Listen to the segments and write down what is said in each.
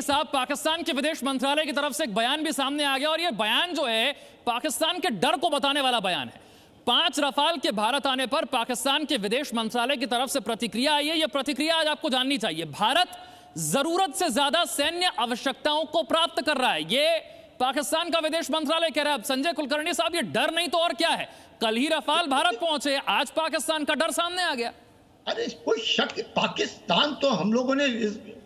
साहब, पाकिस्तान के विदेश मंत्रालय की तरफ से एक बयान भी सामने आ गया और यह बयान जो है पाकिस्तान के डर को बताने वाला बयान है। 5 रफाल के भारत आने पर पाकिस्तान के विदेश मंत्रालय की तरफ से प्रतिक्रिया आई है। यह प्रतिक्रिया आज आपको जाननी चाहिए। भारत जरूरत से ज्यादा सैन्य आवश्यकताओं को प्राप्त कर रहा है, यह पाकिस्तान का विदेश मंत्रालय कह रहा है। संजय कुलकर्णी साहब, यह डर नहीं तो और क्या है? कल ही रफाल भारत पहुंचे, आज पाकिस्तान का डर सामने आ गया। अरे कोई शक, पाकिस्तान तो हम लोगों ने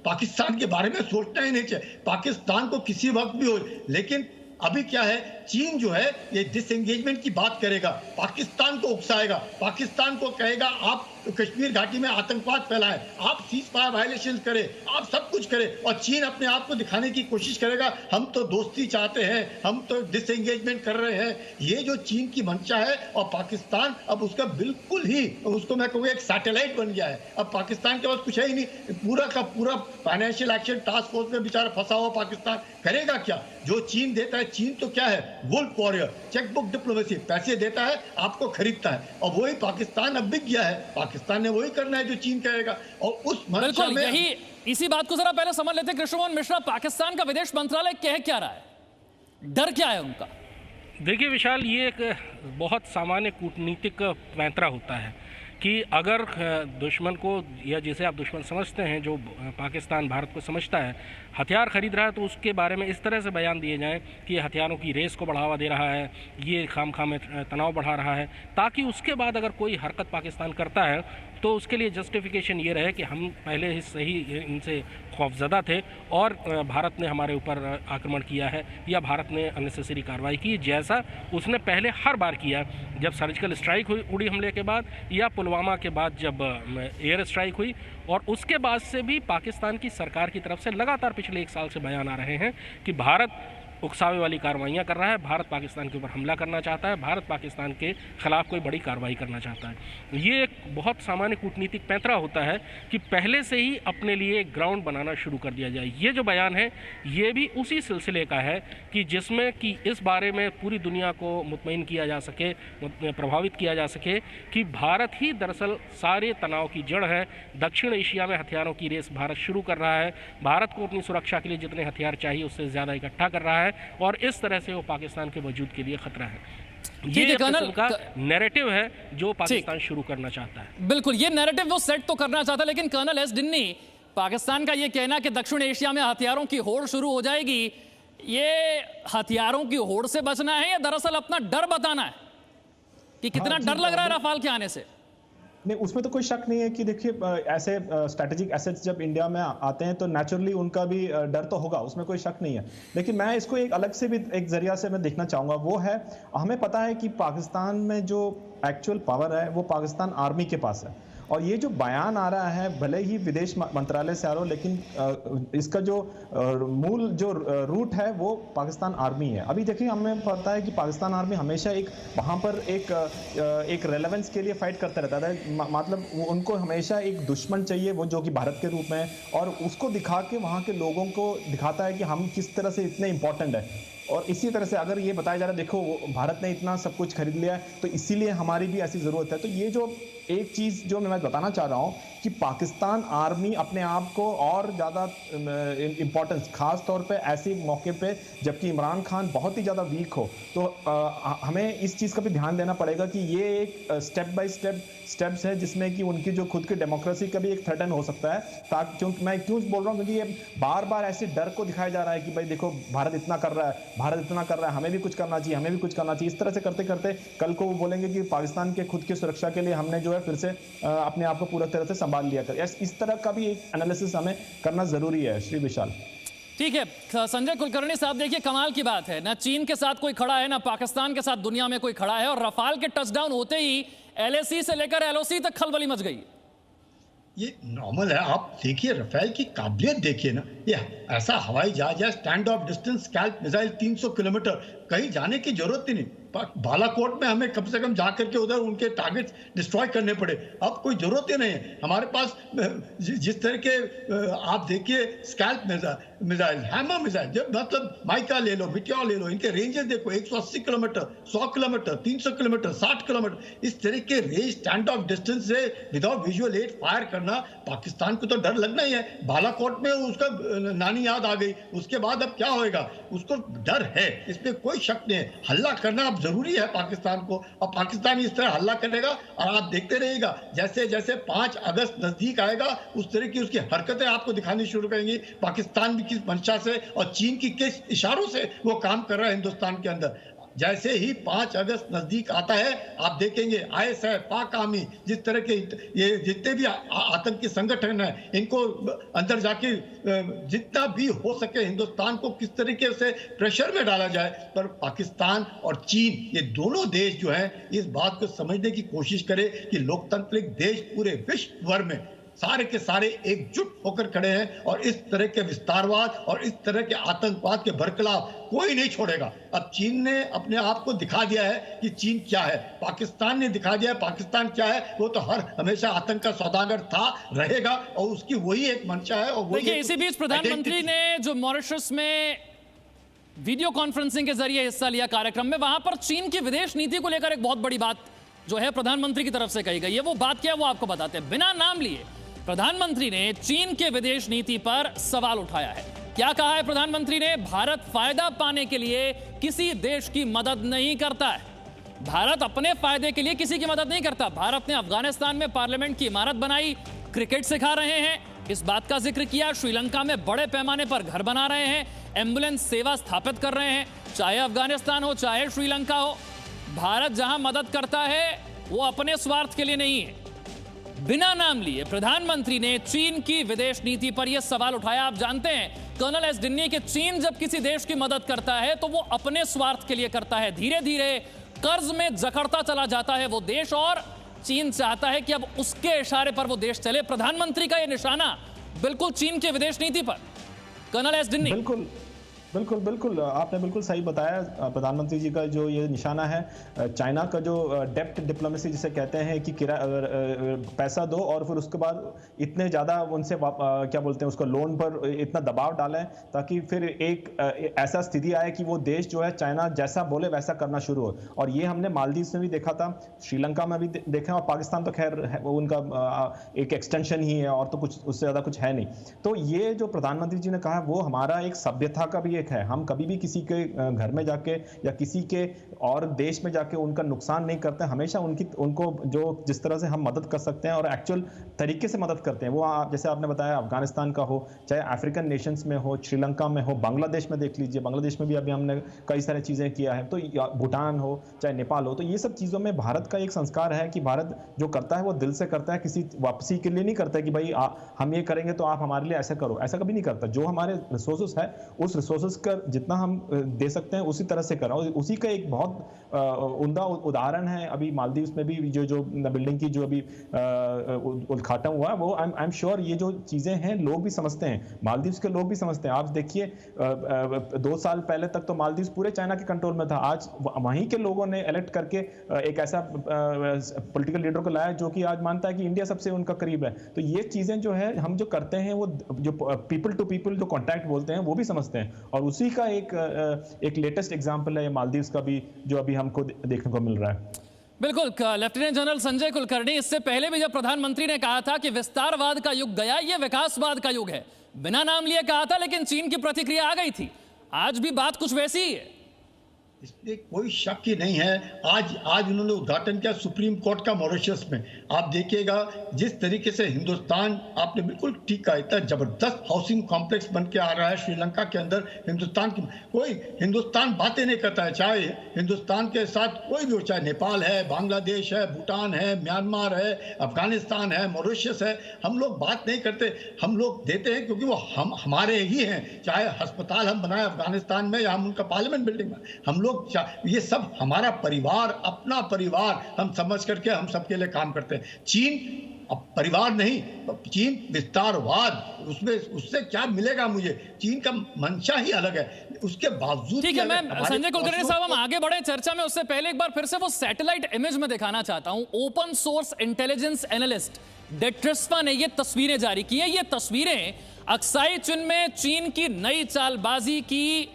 पाकिस्तान के बारे में सोचना ही नहीं चाहिए। पाकिस्तान को किसी वक्त भी हो, लेकिन अभी क्या है, चीन जो है ये डिसएंगेजमेंट की बात करेगा, पाकिस्तान को उकसाएगा, पाकिस्तान को कहेगा आप कश्मीर घाटी में आतंकवाद फैलाएं, आप सीज फायर वायलेशन करें, आप सब कुछ करें, और चीन अपने आप को दिखाने की कोशिश करेगा हम तो दोस्ती चाहते हैं, हम तो डिसएंगेजमेंट कर रहे हैं। ये जो चीन की मंशा है, और पाकिस्तान अब उसका बिल्कुल ही, उसको मैं कहूँगा एक सैटेलाइट बन गया है। अब पाकिस्तान के पास कुछ है ही नहीं, पूरा का पूरा फाइनेंशियल एक्शन टास्क फोर्स में बेचारा फंसा हुआ पाकिस्तान करेगा क्या? जो चीन देता है, चीन तो क्या है, वुल्फ वॉरियर, चेकबुक डिप्लोमेसी, पैसे देता है, आपको खरीदता है, और वही पाकिस्तान अब बिक गया है। पाकिस्तान ने वही करना है जो चीन कहेगा, और उस मंशा में यही इसी बात को जरा पहले समझ लेते हैं। कृष्णमोहन मिश्रा, पाकिस्तान का विदेश मंत्रालय कह क्या रहा है, डर क्या है उनका? देखिए विशाल, ये एक बहुत सामान्य कूटनीतिक पैंतरा होता है कि अगर दुश्मन को, या जिसे आप दुश्मन समझते हैं, जो पाकिस्तान भारत को समझता है, हथियार खरीद रहा है, तो उसके बारे में इस तरह से बयान दिए जाएं कि ये हथियारों की रेस को बढ़ावा दे रहा है, ये खामखा में तनाव बढ़ा रहा है, ताकि उसके बाद अगर कोई हरकत पाकिस्तान करता है तो उसके लिए जस्टिफिकेशन ये रहे कि हम पहले ही सही इनसे खौफजदा थे और भारत ने हमारे ऊपर आक्रमण किया है, या भारत ने अननेसेसरी कार्रवाई की, जैसा उसने पहले हर बार किया, जब सर्जिकल स्ट्राइक हुई उड़ी हमले के बाद, या पुलवामा के बाद जब एयर स्ट्राइक हुई। और उसके बाद से भी पाकिस्तान की सरकार की तरफ से लगातार पिछले 1 साल से बयान आ रहे हैं कि भारत उकसावे वाली कार्रवाइयाँ कर रहा है, भारत पाकिस्तान के ऊपर हमला करना चाहता है, भारत पाकिस्तान के खिलाफ कोई बड़ी कार्रवाई करना चाहता है। ये एक बहुत सामान्य कूटनीतिक पैंतरा होता है कि पहले से ही अपने लिए ग्राउंड बनाना शुरू कर दिया जाए। ये जो बयान है ये भी उसी सिलसिले का है कि जिसमें कि इस बारे में पूरी दुनिया को मुतमईन किया जा सके, प्रभावित किया जा सके कि भारत ही दरअसल सारे तनाव की जड़ है। दक्षिण एशिया में हथियारों की रेस भारत शुरू कर रहा है, भारत को अपनी सुरक्षा के लिए जितने हथियार चाहिए उससे ज़्यादा इकट्ठा कर रहा है, और इस तरह से वो पाकिस्तान के वजूद के लिए खतरा है। ये कर्नल का नैरेटिव है जो पाकिस्तान शुरू करना चाहता है। बिल्कुल, ये नैरेटिव वो सेट तो करना चाहता है, लेकिन कर्नल एस डिन्नी, पाकिस्तान का ये कहना कि दक्षिण एशिया में हथियारों की होड़ शुरू हो जाएगी, ये हथियारों की होड़ से बचना है या दरअसल अपना डर बताना है कि कितना डर लग रहा है रफाल के आने से? नहीं, उसमें तो कोई शक नहीं है कि देखिए, ऐसे स्ट्रैटेजिक एसेट्स जब इंडिया में आते हैं तो नेचुरली उनका भी डर तो होगा, उसमें कोई शक नहीं है। लेकिन मैं इसको एक अलग से भी एक जरिया से मैं देखना चाहूँगा, वो है, हमें पता है कि पाकिस्तान में जो एक्चुअल पावर है वो पाकिस्तान आर्मी के पास है, और ये जो बयान आ रहा है भले ही विदेश मंत्रालय से आ रहा हो, लेकिन इसका जो मूल जो रूट है वो पाकिस्तान आर्मी है। अभी देखिए, हमें पता है कि पाकिस्तान आर्मी हमेशा एक वहाँ पर एक रेलेवेंस के लिए फाइट करता रहता है, मतलब उनको हमेशा एक दुश्मन चाहिए, वो जो कि भारत के रूप में है, और उसको दिखा के वहाँ के लोगों को दिखाता है कि हम किस तरह से इतने इंपॉर्टेंट है। और इसी तरह से अगर ये बताया जा रहा है, देखो भारत ने इतना सब कुछ खरीद लिया है तो इसीलिए हमारी भी ऐसी ज़रूरत है। तो ये जो एक चीज़ जो मैं बताना चाह रहा हूँ कि पाकिस्तान आर्मी अपने आप को और ज़्यादा इम्पोर्टेंस, खास तौर पे ऐसे मौके पे जबकि इमरान खान बहुत ही ज़्यादा वीक हो, तो हमें इस चीज़ का भी ध्यान देना पड़ेगा कि ये एक स्टेप बाय स्टेप्स है जिसमें कि उनकी जो खुद की डेमोक्रेसी का भी एक थ्रेटन हो सकता है। ताकि क्योंकि मैं क्यों बोल रहा हूँ, क्योंकि ये बार बार ऐसे डर को दिखाया जा रहा है कि भाई देखो भारत इतना कर रहा है, भारत इतना कर रहा है, हमें भी कुछ करना चाहिए, हमें भी कुछ करना चाहिए। इस तरह से करते करते कल को वो बोलेंगे कि पाकिस्तान के खुद की सुरक्षा के लिए हमने जो है फिर से अपने आप को पूरा तरह से संभाल लिया कर। इस तरह का भी एक एनालिसिस हमें करना जरूरी है। श्री विशाल, ठीक है। संजय कुलकर्णी साहब, देखिए कमाल की बात है, ना चीन के साथ कोई खड़ा है, ना पाकिस्तान के साथ दुनिया में कोई खड़ा है, और रफाल के टचडाउन होते ही LAC से लेकर LOC तक खलबली मच गई। ये नॉर्मल है। आप देखिए रफेल की काबिलियत देखिए ना, ये ऐसा हवाई जहाज है, stand of distance scalp missile 300 kilometre, कहीं जाने की जरूरत ही नहीं। बालाकोट में हमें कम से कम जाकर के उधर उनके टारगेट्स डिस्ट्रॉय करने पड़े, अब कोई जरूरत ही नहीं है हमारे पास। जिस तरह के आप देखिए scalp missile, missile, hammer missile, जब मतलब माइका ले लो, बिटिया ले लो, इनके रेंजेस देखो 180 किलोमीटर, 100 किलोमीटर, 300 किलोमीटर, 60 किलोमीटर, इस तरह के रेंज स्टैंड ऑफ डिस्टेंस से विदाउट विजुअल एड फायर करना, पाकिस्तान को तो डर लगना ही है। बालाकोट में उसका नानी याद आ गई, उसके बाद अब क्या होएगा, उसको डर है, इसमें कोई शक नहीं है। हल्ला करना अब जरूरी है पाकिस्तान को, और पाकिस्तान इस तरह हल्ला करेगा और आप देखते रहिएगा, जैसे जैसे 5 अगस्त नजदीक आएगा उस तरह की उसकी हरकतें आपको दिखानी शुरू करेंगी। पाकिस्तान भी किस मंशा से और चीन की किस इशारों से वो काम कर रहा है हिंदुस्तान के अंदर। जैसे ही 5 अगस्त नजदीक आता है, आप देखेंगे ISI, पाक आर्मी, जिस तरह के ये जितने भी आतंकी संगठन हैं, इनको अंदर जाके जितना भी हो सके हिंदुस्तान को किस तरीके से प्रेशर में डाला जाए। पर पाकिस्तान और चीन, ये दोनों देश जो हैं, इस बात को समझने की कोशिश करें कि लोकतांत्रिक देश पूरे विश्व भर में सारे के सारे एकजुट होकर खड़े हैं, और इस तरह के विस्तारवाद और इस तरह के आतंकवाद के बरखिलाफ कोई नहीं छोड़ेगा। अब चीन ने अपने आप को दिखा दिया है कि चीन क्या है, पाकिस्तान ने दिखा दिया है पाकिस्तान क्या है। वो तो हमेशा आतंक का सौदागर था, रहेगा, और उसकी वही एक मंशा है। और वही इसी बीच प्रधानमंत्री ने जो मॉरिशस में वीडियो कॉन्फ्रेंसिंग के जरिए हिस्सा लिया कार्यक्रम में, वहां पर चीन की विदेश नीति को लेकर एक बहुत बड़ी बात जो है प्रधानमंत्री की तरफ से कही गई है। वो बात क्या है वो आपको बताते हैं। बिना नाम लिए प्रधानमंत्री ने चीन के विदेश नीति पर सवाल उठाया है। क्या कहा है प्रधानमंत्री ने? भारत फायदा पाने के लिए किसी देश की मदद नहीं करता है। भारत अपने फायदे के लिए किसी की मदद नहीं करता। भारत ने अफगानिस्तान में पार्लियामेंट की इमारत बनाई, क्रिकेट सिखा रहे हैं, इस बात का जिक्र किया। श्रीलंका में बड़े पैमाने पर घर बना रहे हैं, एम्बुलेंस सेवा स्थापित कर रहे हैं, चाहे अफगानिस्तान हो चाहे श्रीलंका हो। भारत जहां मदद करता है वो अपने स्वार्थ के लिए नहीं है। बिना नाम लिए प्रधानमंत्री ने चीन की विदेश नीति पर यह सवाल उठाया। आप जानते हैं कर्नल एस डिन्नी कि चीन जब किसी देश की मदद करता है तो वो अपने स्वार्थ के लिए करता है। धीरे धीरे कर्ज में जकड़ता चला जाता है वो देश, और चीन चाहता है कि अब उसके इशारे पर वो देश चले। प्रधानमंत्री का यह निशाना बिल्कुल चीन की विदेश नीति पर। कर्नल एस डिन्नी, बिल्कुल बिल्कुल बिल्कुल आपने बिल्कुल सही बताया। प्रधानमंत्री जी का जो ये निशाना है, चाइना का जो डेप्ट डिप्लोमेसी जिसे कहते हैं कि पैसा दो और फिर उसके बाद इतने ज़्यादा उनसे क्या बोलते हैं उसको लोन पर इतना दबाव डालें ताकि फिर एक ऐसा स्थिति आए कि वो देश जो है चाइना जैसा बोले वैसा करना शुरू हो। और ये हमने मालदीव में भी देखा था, श्रीलंका में भी देखा, और पाकिस्तान तो खैर उनका एक एक्सटेंशन ही है और तो कुछ उससे ज़्यादा कुछ है नहीं। तो ये जो प्रधानमंत्री जी ने कहा वो हमारा एक सभ्यता का भी एक है। हम कभी भी किसी के घर में जाके या किसी के और देश में जाके उनका नुकसान नहीं करते, हमेशा उनको जो जिस तरह से हम मदद कर सकते हैं और एक्चुअल तरीके से मदद करते हैं। वो जैसे आपने बताया अफगानिस्तान का हो, चाहे अफ्रीकन नेशंस में हो, श्रीलंका में हो, बांग्लादेश में देख लीजिए, बांग्लादेश में भी अभी हमने कई सारी चीज़ें किया है, तो भूटान हो चाहे नेपाल हो, तो ये सब चीज़ों में भारत का एक संस्कार है कि भारत जो करता है वो दिल से करता है, किसी वापसी के लिए नहीं करता है कि भाई हम ये करेंगे तो आप हमारे लिए ऐसा करो, ऐसा कभी नहीं करता। जो हमारे रिसोर्सेस है उस रिसोर्सेस का जितना हम दे सकते हैं उसी तरह से करा। उसी का एक बहुत उम्दा उदाहरण है अभी मालदीव्स में भी जो बिल्डिंग की जो अभी उद्घाटन हुआ वो आई एम श्योर ये जो चीजें हैं लोग भी समझते हैं, मालदीव्स के लोग भी समझते हैं। आप देखिए 2 साल पहले तक तो मालदीव्स पूरे चाइना के कंट्रोल में था, आज वहीं के लोगों ने इलेक्ट करके एक ऐसा पॉलिटिकल लीडर को लाया जो कि आज मानता है कि इंडिया सबसे उनका करीब है। तो ये चीजें जो है हम जो करते हैं वो जो पीपल टू पीपल जो कॉन्टैक्ट बोलते हैं वो भी समझते हैं, और उसी का एक लेटेस्ट एग्जांपल है मालदीव्स का भी जो अभी हमको देखने को मिल रहा है। बिल्कुल। लेफ्टिनेंट जनरल संजय कुलकर्णी, इससे पहले भी जब प्रधानमंत्री ने कहा था कि विस्तारवाद का युग गया, ये विकासवाद का युग है, बिना नाम लिए कहा था, लेकिन चीन की प्रतिक्रिया आ गई थी। आज भी बात कुछ वैसी ही है, इसमें कोई शक ही नहीं है। आज उन्होंने उद्घाटन किया सुप्रीम कोर्ट का मॉरिशस में। आप देखिएगा जिस तरीके से हिंदुस्तान, आपने बिल्कुल ठीक कहा, इतना जबरदस्त हाउसिंग कॉम्प्लेक्स बन के आ रहा है श्रीलंका के अंदर। हिंदुस्तान बातें नहीं करता है, चाहे हिंदुस्तान के साथ कोई भी हो, चाहे नेपाल है, बांग्लादेश है, भूटान है, म्यांमार है, अफगानिस्तान है, मॉरिशस है, हम लोग बात नहीं करते। हम लोग देते हैं क्योंकि वो हमारे ही हैं। चाहे अस्पताल हम बनाए अफगानिस्तान में या हम उनका पार्लियामेंट बिल्डिंग में, हम ये सब हमारा परिवार, अपना परिवार हम समझ करके हम सबके लिए काम करते हैं। चीन अब परिवार नहीं, चीन विस्तारवाद, उससे क्या मिलेगा मुझे? चीन का मंशा ही अलग है। उसके बावजूद ठीक है, मैं संजय कुलकर्णी साहब हम आगे बढ़े चर्चा में, उससे पहले एक बार फिर से वो सैटेलाइट इमेज में दिखाना चाहता हूं। ओपन सोर्स इंटेलिजेंस एनालिस्ट डेट्रिस्फा ने ये तस्वीरें जारी की है। ये तस्वीरें अक्साई चिन में चीन की नई चालबाजी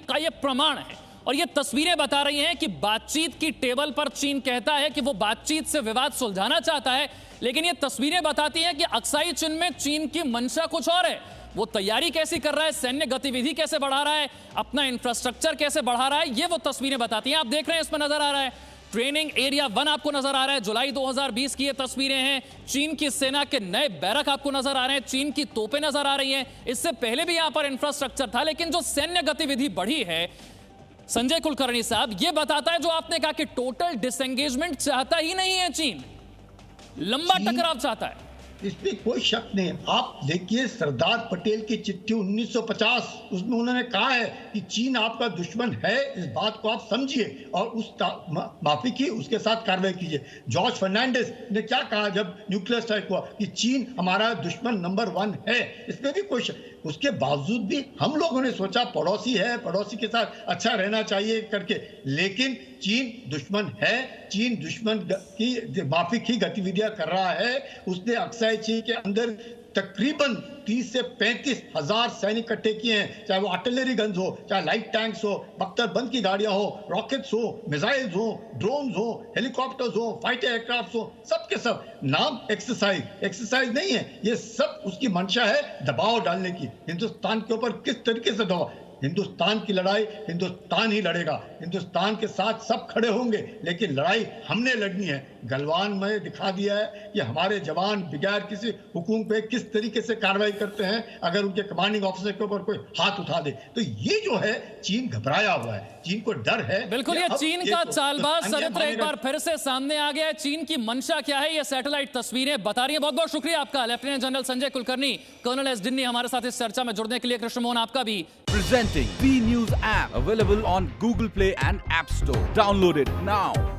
का यह प्रमाण है और ये तस्वीरें बता रही हैं कि बातचीत की टेबल पर चीन कहता है कि वो बातचीत से विवाद सुलझाना चाहता है, लेकिन ये तस्वीरें बताती हैं कि अक्साई चिन में चीन की मंशा कुछ और है। वो तैयारी कैसी कर रहा है, सैन्य गतिविधि कैसे बढ़ा रहा है, अपना इंफ्रास्ट्रक्चर कैसे बढ़ा रहा है, ये वो तस्वीरें बताती हैं। आप देख रहे हैं इसमें नजर आ रहा है ट्रेनिंग एरिया 1 आपको नजर आ रहा है। जुलाई 2020 की ये तस्वीरें हैं। चीन की सेना के नए बैरक आपको नजर आ रहे हैं, चीन की तोपें नजर आ रही हैं। इससे पहले भी यहां पर इंफ्रास्ट्रक्चर था, लेकिन जो सैन्य गतिविधि बढ़ी है, संजय कुलकर्णी साहब, ये बताता है जो आपने कहा कि टोटल डिसएंगेजमेंट चाहता ही नहीं है चीन, लंबा टकराव चाहता है। इसमें कोई शक नहीं। आप देखिए सरदार पटेल की चिट्ठी 1950, उसमें उन्होंने कहा है कि चीन आपका दुश्मन है, इस बात को आप समझिए और उस माफी की उसके साथ कार्रवाई कीजिए। जॉर्ज फर्नांडिस ने क्या कहा जब न्यूक्लियर स्ट्राइक हुआ कि चीन हमारा दुश्मन नंबर 1 है। इसमें भी कोई उसके बावजूद भी हम लोगों ने सोचा पड़ोसी है, पड़ोसी के साथ अच्छा रहना चाहिए करके, लेकिन चीन दुश्मन है। चीन दुश्मन की माफी की गतिविधियां कर रहा है। उसने अक्साई चीन के अंदर तकरीबन 30 से 35 हजार सैनिक इकट्ठे किए हैं, चाहे वो आर्टिलरी गन्स हो, चाहे लाइट टैंक्स हो, बख्तरबंद की गाड़ियां हो, रॉकेट्स हो, मिसाइल्स हो, ड्रोन्स हो, हेलीकॉप्टर्स हो, फाइटर एयरक्राफ्ट हो, सब के सब। नाम एक्सरसाइज नहीं है, ये सब उसकी मंशा है दबाव डालने की। हिंदुस्तान के ऊपर किस तरीके से दबाव, हिंदुस्तान की लड़ाई हिंदुस्तान ही लड़ेगा, हिंदुस्तान के साथ सब खड़े होंगे, लेकिन लड़ाई हमने लड़नी है। गलवान में दिखा दिया है कि हमारे जवान बगैर किसी हुकूम पे किस तरीके से कार्रवाई करते हैं अगर उनके कमांडिंग ऑफिसर के ऊपर कोई हाथ उठा दे। तो ये जो है चीन घबराया हुआ है, चीन को डर है। बिल्कुल, ये चीन का चालबाज चरित्र एक बार फिर से सामने आ गया है। चीन की मंशा क्या है ये सैटेलाइट तस्वीरें बता रही है। बहुत बहुत शुक्रिया आपका lieutenant general Sanjay Kulkarni, colonel S डिन्नी, हमारे साथ इस चर्चा में जुड़ने के लिए। कृष्ण मोहन, आपका भी। Presenting V News app, available on Google Play and App Store. Download it now.